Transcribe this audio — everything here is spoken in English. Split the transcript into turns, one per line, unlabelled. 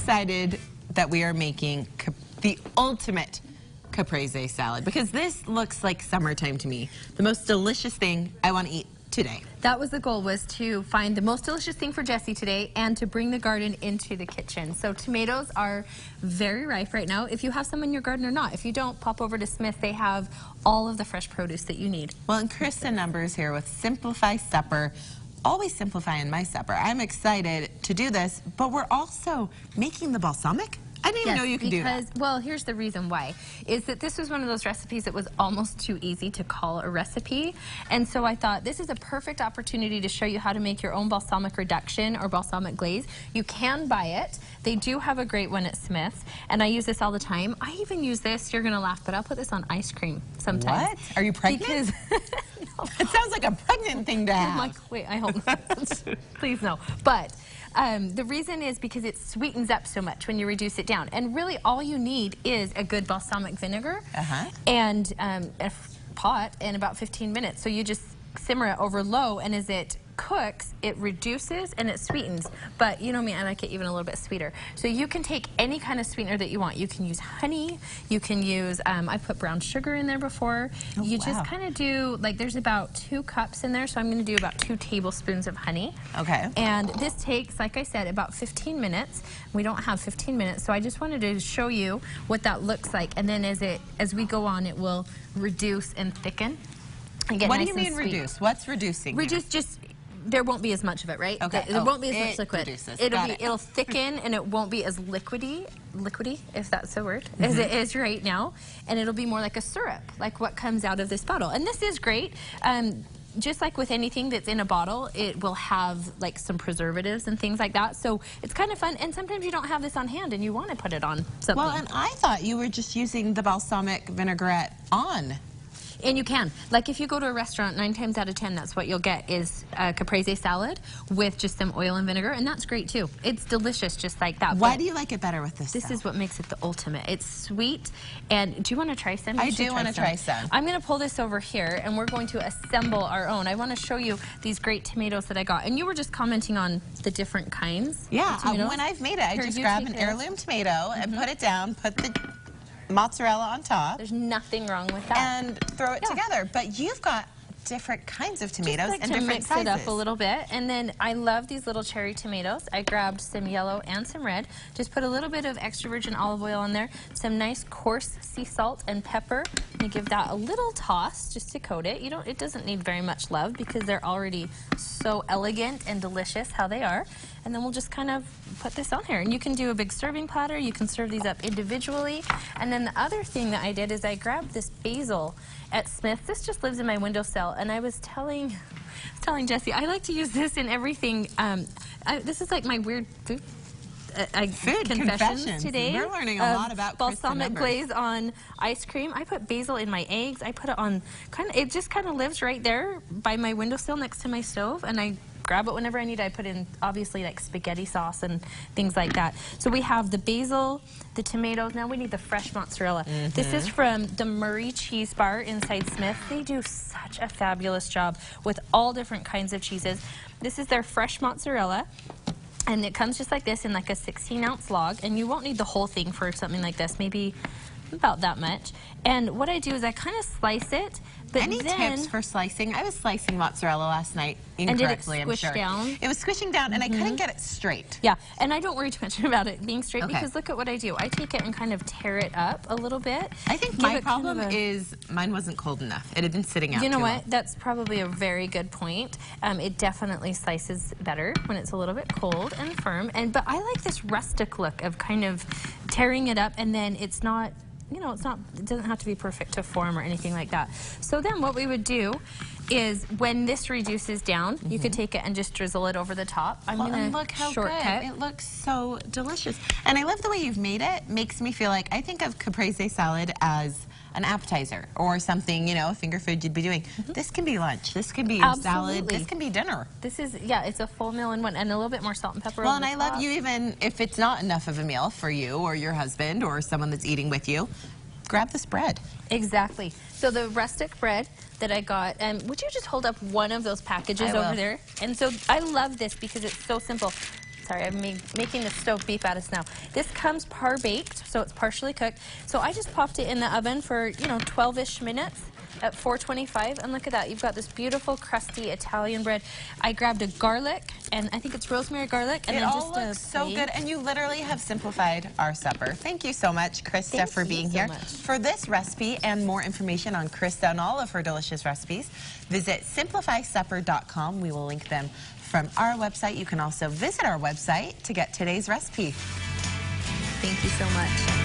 excited that we are making the ultimate Caprese salad because this looks like summertime to me. The most delicious thing I want to eat today.
That was the goal, was to find the most delicious thing for Jessie today and to bring the garden into the kitchen. So tomatoes are very ripe right now. If you have some in your garden or not. If you don't, pop over to Smith. They have all of the fresh produce that you need.
Well, and Krista Numbers here with Simplify Supper. Always simplifying my supper. I'm excited to do this, but we're also making the balsamic. I didn't even know you could do that.
Well, here's the reason why, is that this was one of those recipes that was almost too easy to call a recipe. And so I thought this is a perfect opportunity to show you how to make your own balsamic reduction or balsamic glaze. You can buy it. They do have a great one at Smith's, and I use this all the time. I even use this, you're gonna laugh, but I'll put this on ice cream sometimes.
What? Are you pregnant?
Because
no. It sounds like a pregnant thing to have.
I'm like, wait, I hope not. Please no. But the reason is because it sweetens up so much when you reduce it down. And really all you need is a good balsamic vinegar and a pot and about 15 minutes. So you just simmer it over low, and as it cooks, it reduces and it sweetens. But you know me, I like it even a little bit sweeter. So you can take any kind of sweetener that you want. You can use honey, you can use, I put brown sugar in there before. You just kind of do, like there's about 2 cups in there, so I'm gonna do about 2 tablespoons of honey.
Okay.
And this takes, like I said, about 15 minutes. We don't have 15 minutes, so I just wanted to show you what that looks like. And then as we go on, it will reduce and thicken.
What do you mean reduce? What's reducing?
Reduce, just there won't be as much of it, right?
Okay.
There won't be as much liquid.
Reduces.
It'll thicken, and it won't be as liquidy, if that's a word, as it is right now. And it'll be more like a syrup, like what comes out of this bottle. And this is great. Just like with anything that's in a bottle, it will have like some preservatives and things like that. So it's kind of fun. And sometimes you don't have this on hand and you want to put it on something.
Well, and I thought you were just using the balsamic vinaigrette on.
And you can. Like if you go to a restaurant, 9 times out of 10, that's what you'll get is a caprese salad with just some oil and vinegar, and that's great too. It's delicious just like that.
Why do you like it better with this?
This is what makes it the ultimate. It's sweet, and do you want to try some?
I do want to try some.
I'm going to pull this over here, and we're going to assemble our own. I want to show you these great tomatoes that I got, and you were just commenting on the different kinds.
Yeah, when I've made it, I just grab an heirloom tomato and put it down, put the mozzarella on top.
There's nothing wrong with that.
And throw it together. But you've got different kinds of tomatoes and different sizes.
Mix it up a little bit. And then I love these little cherry tomatoes. I grabbed some yellow and some red. Just put a little bit of extra virgin olive oil on there. Some nice coarse sea salt and pepper. You give that a little toss just to coat it. It doesn't need very much love because they're already so elegant and delicious how they are. And then we'll just kind of put this on here. And you can do a big serving platter. You can serve these up individually. And then the other thing that I did is I grabbed this basil at Smith. This just lives in my windowsill. And I was telling Jessie, I like to use this in everything. This is like my weird food confessions today.
We're learning a lot about
balsamic glaze on ice cream. I put basil in my eggs. I put it on it just kind of lives right there by my windowsill next to my stove, and I grab it whenever I need. I put in obviously like spaghetti sauce and things like that. So we have the basil, the tomatoes. Now we need the fresh mozzarella. This is from the Murray Cheese Bar inside Smith. They do such a fabulous job with all different kinds of cheeses. This is their fresh mozzarella. And it comes just like this in like a 16-ounce log, and you won't need the whole thing for something like this, maybe about that much. And what I do is I kind of slice it. But
any tips for slicing? I was slicing mozzarella last night incorrectly,
and did it squish down?
It was squishing down, and I couldn't get it straight.
Yeah, and I don't worry too much about it being straight because look at what I do. I take it and kind of tear it up a little bit.
I think my problem is mine wasn't cold enough. It had been sitting out
You know
too
what?
long.
That's probably a very good point. It definitely slices better when it's a little bit cold and firm. But I like this rustic look of kind of tearing it up, and then it's not, it doesn't have to be perfect to form or anything like that. So then what we would do is when this reduces down, you could take it and just drizzle it over the top. I'm gonna
look how
shortcut.
good. It looks so delicious. And I love the way you've made it. Makes me feel like I think of caprese salad as an appetizer or something, a finger food you'd be doing. This can be lunch. This can be salad. This can be dinner.
This is, it's a full meal in one, and a little bit more salt and pepper.
Well, and I love you even if it's not enough of a meal for you or your husband or someone that's eating with you, grab this bread.
Exactly. So the rustic bread that I got, would you just hold up one of those packages over there? And so I love this because it's so simple. Sorry, I'm making the stove beef out of snow. This comes par-baked, so it's partially cooked. So I just popped it in the oven for, 12-ish minutes at 425, and look at that. You've got this beautiful, crusty Italian bread. I grabbed a garlic, and I think it's rosemary garlic, and
it
then
all
just
looks so good, and you literally have simplified our supper. Thank you so much, Krista, for being here. For this recipe and more information on Krista and all of her delicious recipes, visit simplifysupper.com. We will link them from our website. You can also visit our website to get today's recipe.
Thank you so much.